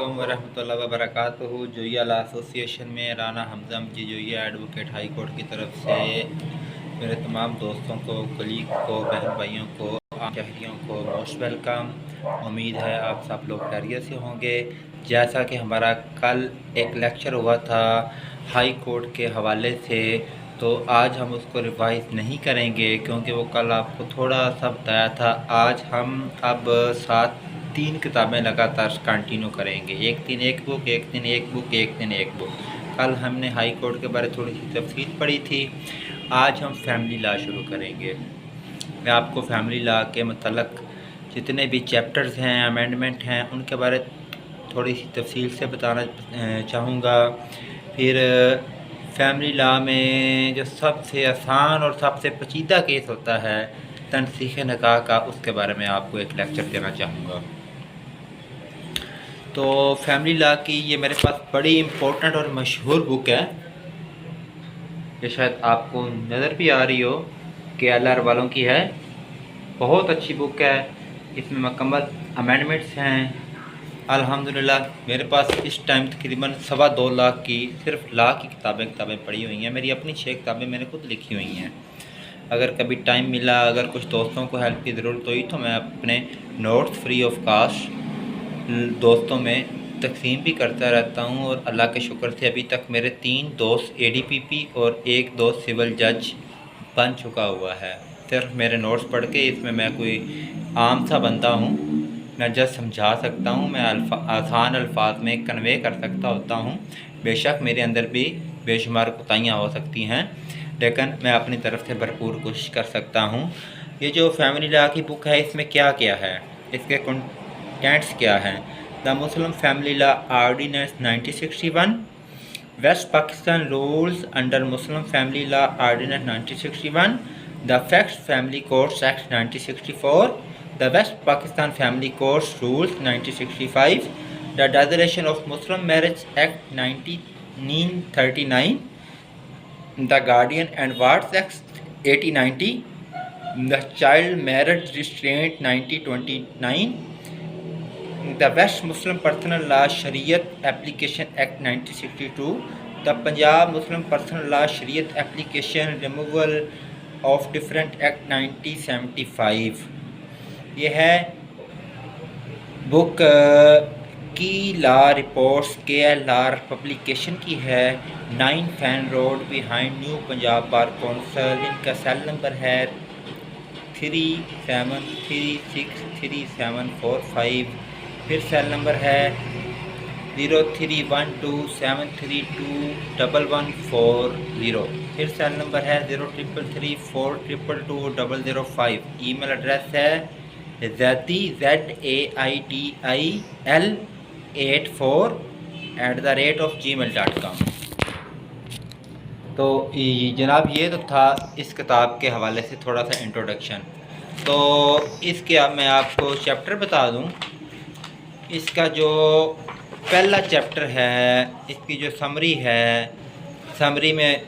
अलैकुम वरहमतुल्लाहि वबरकातुहू। जोइया ला एसोसिएशन में राना हमज़ा जी जोइया एडवोकेट हाई कोर्ट की तरफ से मेरे तमाम दोस्तों को, कलीग को, बहन भाइयों को, आम शहरियों को मोस्ट वेलकम। उम्मीद है आप सब लोग खैरियत से होंगे। जैसा कि हमारा कल एक लेक्चर हुआ था हाई कोर्ट के हवाले से, तो आज हम उसको रिवाइज़ नहीं करेंगे क्योंकि वो कल आपको थोड़ा सा बताया था। आज हम अब साथ 3 किताबें लगातार कंटिन्यू करेंगे, एक दिन एक बुक, एक दिन एक बुक, एक दिन एक बुक। कल हमने हाई कोर्ट के बारे थोड़ी सी तफसील पढ़ी थी, आज हम फैमिली लॉ शुरू करेंगे। मैं आपको फैमिली लॉ के मतलब जितने भी चैप्टर्स हैं, अमेंडमेंट हैं, उनके बारे थोड़ी सी तफसील से बताना चाहूँगा। फिर फैमिली लॉ में जो सबसे आसान और सबसे पेचीदा केस होता है तनसीख निकाह का, उसके बारे में आपको एक लेक्चर देना चाहूँगा। तो फैमिली लॉ की ये मेरे पास बड़ी इम्पोर्टेंट और मशहूर बुक है, ये शायद आपको नज़र भी आ रही हो कि LR वालों की है। बहुत अच्छी बुक है, इसमें मुकम्मल अमेंडमेंट्स हैं। अल्हम्दुलिल्लाह मेरे पास इस टाइम तकरीबन 2.25 लाख की सिर्फ लॉ की किताबें पढ़ी हुई हैं। मेरी अपनी 6 किताबें मैंने खुद लिखी हुई हैं। अगर कभी टाइम मिला, अगर कुछ दोस्तों को हेल्प की ज़रूरत हुई तो मैं अपने नोट्स फ्री ऑफ कास्ट दोस्तों में तकसीम भी करता रहता हूँ। और अल्लाह के शुक्र से अभी तक मेरे 3 दोस्त ADPP और 1 दोस्त सिविल जज बन चुका हुआ है, सिर्फ मेरे नोट्स पढ़ के। इसमें मैं कोई आम सा बंदा हूँ, मैं जस्ट समझा सकता हूँ, मैं आसान अल्फाज में कन्वे कर सकता होता हूँ। बेशक मेरे अंदर भी बेशुमार कोताहियाँ हो सकती हैं, लेकिन मैं अपनी तरफ से भरपूर कोशिश कर सकता हूँ। ये जो फैमिली लॉ की बुक है, इसमें क्या क्या है, इसके कंटेंट्स क्या हैं। The Muslim family law ordinance 1961, west Pakistan rules under Muslim family law ordinance 1961, the fact family courts act 1964, the west Pakistan family courts rules 1965, the declaration of Muslim marriage act 1939, the Guardian and Wards Act 1890, the Child Marriage Restraint 1929, the West Muslim Personal Law Shariat Application Act 1962, the Punjab Muslim Personal Law Shariat Application Removal of Different Act 1975। ये है book की law reports KLR publication की है, 9 Fane road behind new Punjab bar council. इनका cell number है 37363745। फिर cell number है 0312732140। फिर सेल नंबर है 0333422205। ईमेल एड्रेस है zaidil84@gmail.com। तो जनाब ये तो था इस किताब के हवाले से थोड़ा सा इंट्रोडक्शन। तो इसके अब मैं आपको चैप्टर बता दूं। इसका जो पहला चैप्टर है, इसकी जो समरी है, समरी में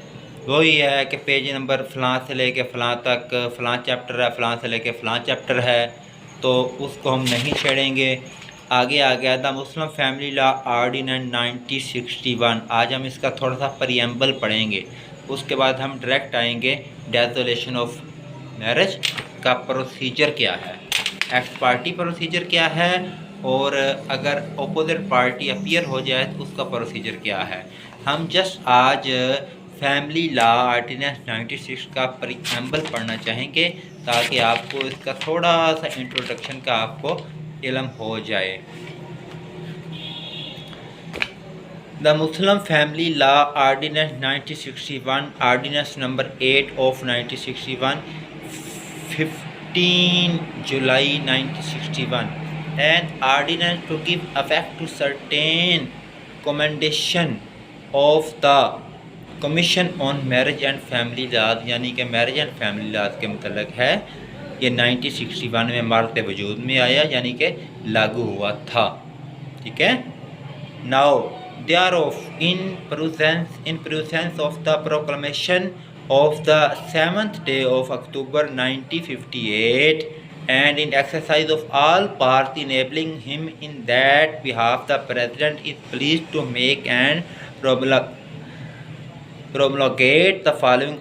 वही है कि पेज नंबर फ़लाँ से लेके फ़लाँ तक फ़लाँ चैप्टर है, फ़लाँ से लेके फ़लाँ चैप्टर है, तो उसको हम नहीं छेड़ेंगे। आगे आ गया the Muslim family law ordinance 1961। आज हम इसका थोड़ा सा प्रीएम्बल पढ़ेंगे, उसके बाद हम डायरेक्ट आएंगे डिक्लेरेशन ऑफ मैरिज का प्रोसीजर क्या है, एक्स पार्टी प्रोसीजर क्या है, और अगर अपोजिट पार्टी अपीयर हो जाए तो उसका प्रोसीजर क्या है। हम जस्ट आज फैमिली लॉ ऑर्डिनेंस 96 का प्रीएम्बल पढ़ना चाहेंगे ताकि आपको इसका थोड़ा सा इंट्रोडक्शन का आपको इल्म हो जाए। The Muslim family law ordinance 1961, ordinance number 8 of 1961, 15 July 1961, an ordinance to give effect to certain commendation of the commission on marriage and family laws, यानी कि मैरिज एंड फैमिली लॉज के मतलब है। ये 1961 में मारते वजूद में आया, यानी कि लागू हुआ था। ठीक है। Now they are of in presence of the proclamation of the 7th day of October 1958 and in exercise of all powers enabling him in that behalf, the President is pleased to make and promulgate the following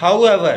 However,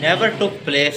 never took place،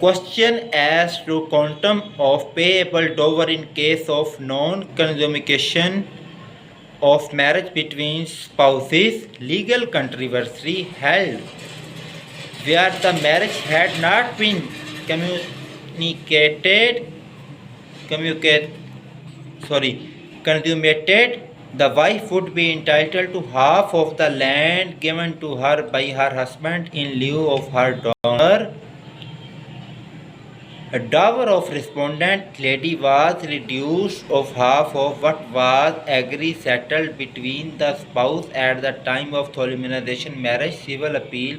Question as to quantum of payable dower in case of non-consummation of marriage between spouses. Legal controversy held where the marriage had not been consummated. The wife would be entitled to half of the land given to her by her husband in lieu of her dower. A dower of respondent lady was reduced of half of what was agreed settled between the spouse at the time of solemnization marriage. Civil appeal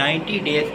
90 days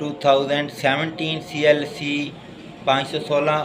2017 CLC 516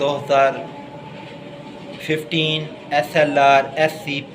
2015 SLR SCP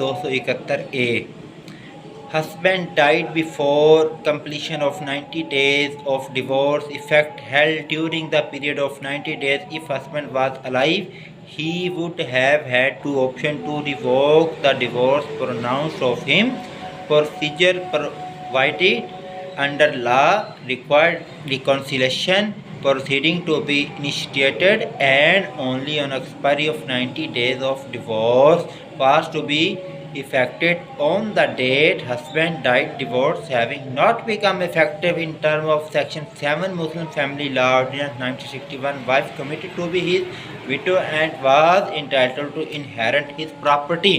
271A. Husband died before completion of 90 days of divorce. Effect held during the period of 90 days. If husband was alive, he would have had two options to revoke the divorce pronounced of him. Procedure provided under law required reconciliation proceeding to be initiated, and only on expiry of 90 days of divorce was to be effected on the date husband died. Divorce having not become effective in term of section 7 Muslim Family Law Ordinance 1961, wife committed to be his widow and was entitled to inherit his property.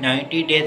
90 days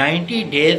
90 days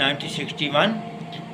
1961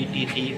ETC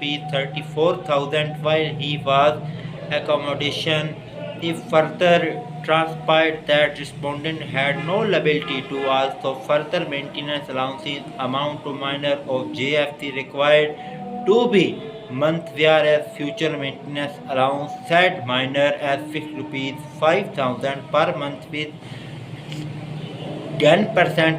₹34,000 while he was accommodation. If further transpired that respondent had no liability to also further maintenance allowances amount to minor of JFC required to be month, whereas future maintenance allowance said minor as fixed ₹5,000 per month with 10%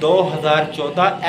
2014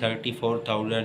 34,000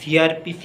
CRPC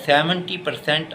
70%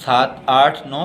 7, 8, 9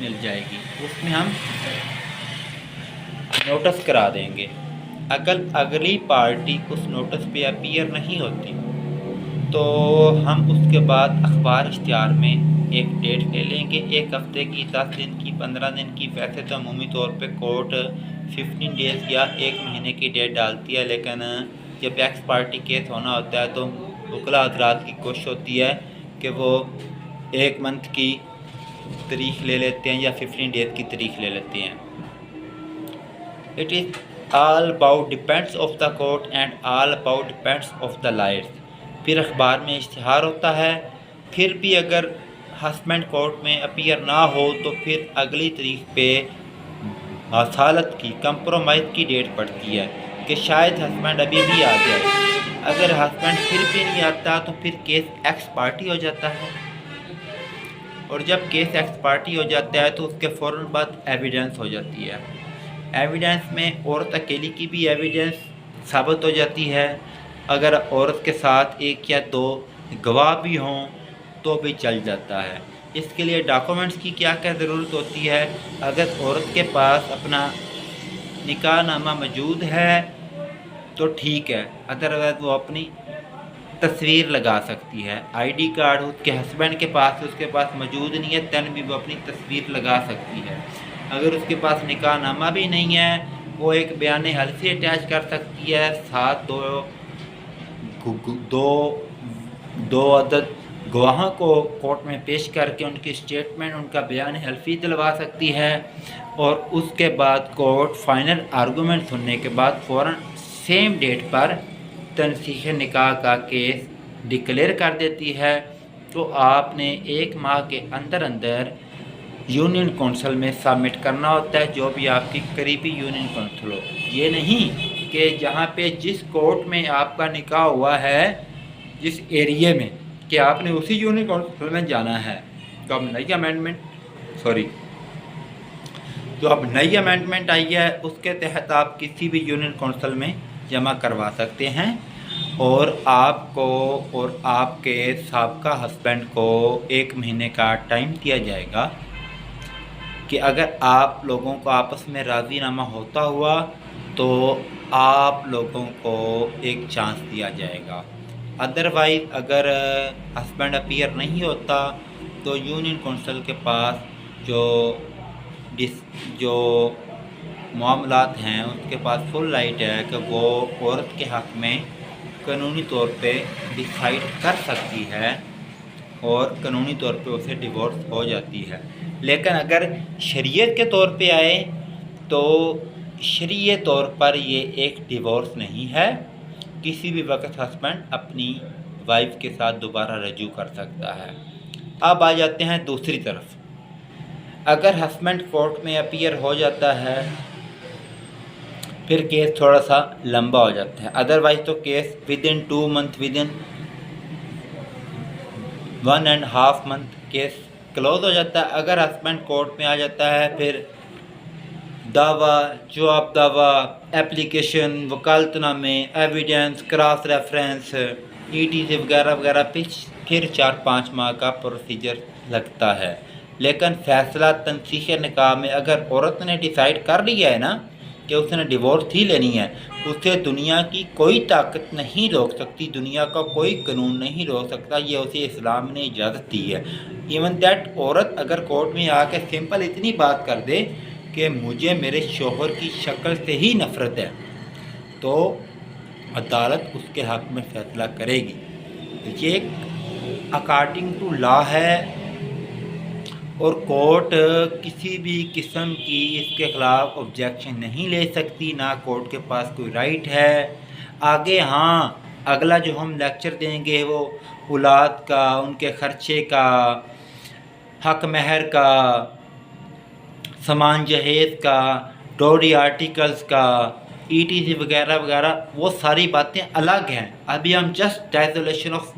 मिल जाएगी, उसमें हम notice करा देंगे। अगर अगली party उस notice पे appear नहीं होती तो हम उसके बाद अखबार इश्तिहार में एक डेट ले लेंगे, 1 हफ्ते की, 10 दिन की, 15 दिन की। वैसे तो अमूमी तौर पे कोर्ट 15 डेज़ या 1 महीने की डेट डालती है, लेकिन जब एक्स पार्टी केस होना होता है तो वकला हज़रात की कोशिश होती है कि वो 1 मंथ की तारीख ले लेते हैं या 15 डेज़ की तारीख ले लेते हैं। It is all about depends of the court and all about depends of the lawyers। फिर अखबार में इश्तिहार होता है, फिर भी अगर हस्बैंड कोर्ट में अपीयर ना हो तो फिर अगली तारीख पे हसालत की, कंप्रोमाइज़ की डेट पड़ती है कि शायद हस्बैंड अभी भी आ जाए। अगर हस्बैंड फिर भी नहीं आता तो फिर केस एक्स पार्टी हो जाता है, और जब केस एक्स पार्टी हो जाता है तो उसके फ़ौरन बाद एविडेंस हो जाती है। एविडेंस में औरत अकेली की भी एविडेंस साबित हो जाती है, अगर औरत के साथ 1 या 2 गवाह भी हों तो भी चल जाता है। इसके लिए डॉक्यूमेंट्स की क्या क्या ज़रूरत होती है? अगर औरत के पास अपना निकाह नामा मौजूद है तो ठीक है, अदरवाइज़ वो अपनी तस्वीर लगा सकती है। आईडी कार्ड उसके हस्बैंड के पास उसके पास मौजूद नहीं है, तन भी वो अपनी तस्वीर लगा सकती है। अगर उसके पास निकाह नामा भी नहीं है, वो एक बयान हल्फी अटैच कर सकती है, साथ दो अदद गवाहों को कोर्ट में पेश करके उनकी स्टेटमेंट, उनका बयान हल्फी दिलवा सकती है, और उसके बाद कोर्ट फाइनल आर्गूमेंट सुनने के बाद फ़ौरन सेम डेट पर तनसीह निकाह का केस डिक्लेयर कर देती है। तो आपने 1 माह के अंदर अंदर यूनियन कौंसिल में सबमिट करना होता है, जो भी आपकी करीबी यूनियन कौंसिल हो। ये नहीं कि जहाँ पे जिस कोर्ट में आपका निकाह हुआ है, जिस एरिया में, कि आपने उसी यूनियन कौंसिल में जाना है। तो अब नई अमेंडमेंट आई है, उसके तहत आप किसी भी यूनियन कौंसिल में जमा करवा सकते हैं, और आपको और आपके साबका हस्बैंड को 1 महीने का टाइम दिया जाएगा कि अगर आप लोगों को आपस में राज़ीनामा होता हुआ तो आप लोगों को एक चांस दिया जाएगा। अदरवाइज़ अगर हस्बैंड अपीयर नहीं होता तो यूनियन कौंसिल के पास जो मामलात हैं उसके पास फुल राइट है कि वो औरत के हक़ में कानूनी तौर पे डिसाइड कर सकती है, और कानूनी तौर पे उसे डिवोर्स हो जाती है। लेकिन अगर शरीयत के तौर पे आए तो शरीय तौर पर ये एक डिवोर्स नहीं है, किसी भी वक्त हस्बैंड अपनी वाइफ के साथ दोबारा रजू कर सकता है। अब आ जाते हैं दूसरी तरफ, अगर हस्बैंड कोर्ट में अपीयर हो जाता है फिर केस थोड़ा सा लंबा हो जाता है, अदरवाइज़ तो case within 2 month, within 1.5 month case close हो जाता है। अगर हस्बैंड कोर्ट में आ जाता है फिर दावा, जवाब दावा, एप्लीकेशन, वकालतनामे, एविडेंस, क्रॉस रेफरेंस, ETC वगैरह वगैरह, फिर 4-5 माह का प्रोसीजर लगता है। लेकिन फ़ैसला तनसीह निकाह में अगर औरत ने डिसाइड कर लिया है ना कि उसने डिवोर्स ही लेनी है, उसे दुनिया की कोई ताकत नहीं रोक सकती, दुनिया का कोई कानून नहीं रोक सकता, ये उसे इस्लाम ने इजाज़त दी है। इवन दैट औरत अगर कोर्ट में आके सिंपल इतनी बात कर दे कि मुझे मेरे शोहर की शक्ल से ही नफ़रत है, तो अदालत उसके हक़ में फ़ैसला करेगी। ये अकॉर्डिंग टू लॉ है, और कोर्ट किसी भी किस्म की इसके ख़िलाफ़ ऑब्जेक्शन नहीं ले सकती, ना कोर्ट के पास कोई राइट है। आगे हाँ, अगला जो हम लेक्चर देंगे वो औलाद का, उनके ख़र्चे का, हक महर का, सामान जहेज़ का, डोरी आर्टिकल्स का, ETC वगैरह वगैरह, वो सारी बातें अलग हैं। अभी हम जस्ट डाइसोलेशन ऑफ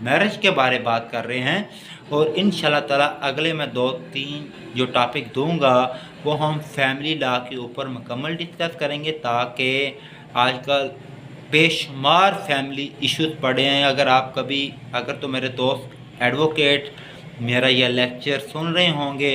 मैरिज के बारे में बात कर रहे हैं, और इंशाल्लाह ताला अगले मैं 2-3 जो टॉपिक दूंगा वो हम फैमिली लॉ के ऊपर मुकम्मल डिस्कस करेंगे, ताकि आजकल बेशुमार फैमिली इश्यूज़ पड़े हैं। अगर तो मेरे दोस्त एडवोकेट मेरा यह लेक्चर सुन रहे होंगे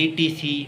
ETC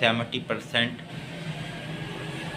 70%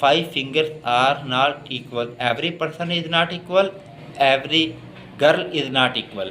5 fingers are not equal, every person is not equal, every girl is not equal۔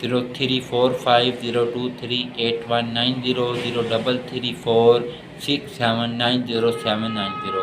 034502381900 03346790790۔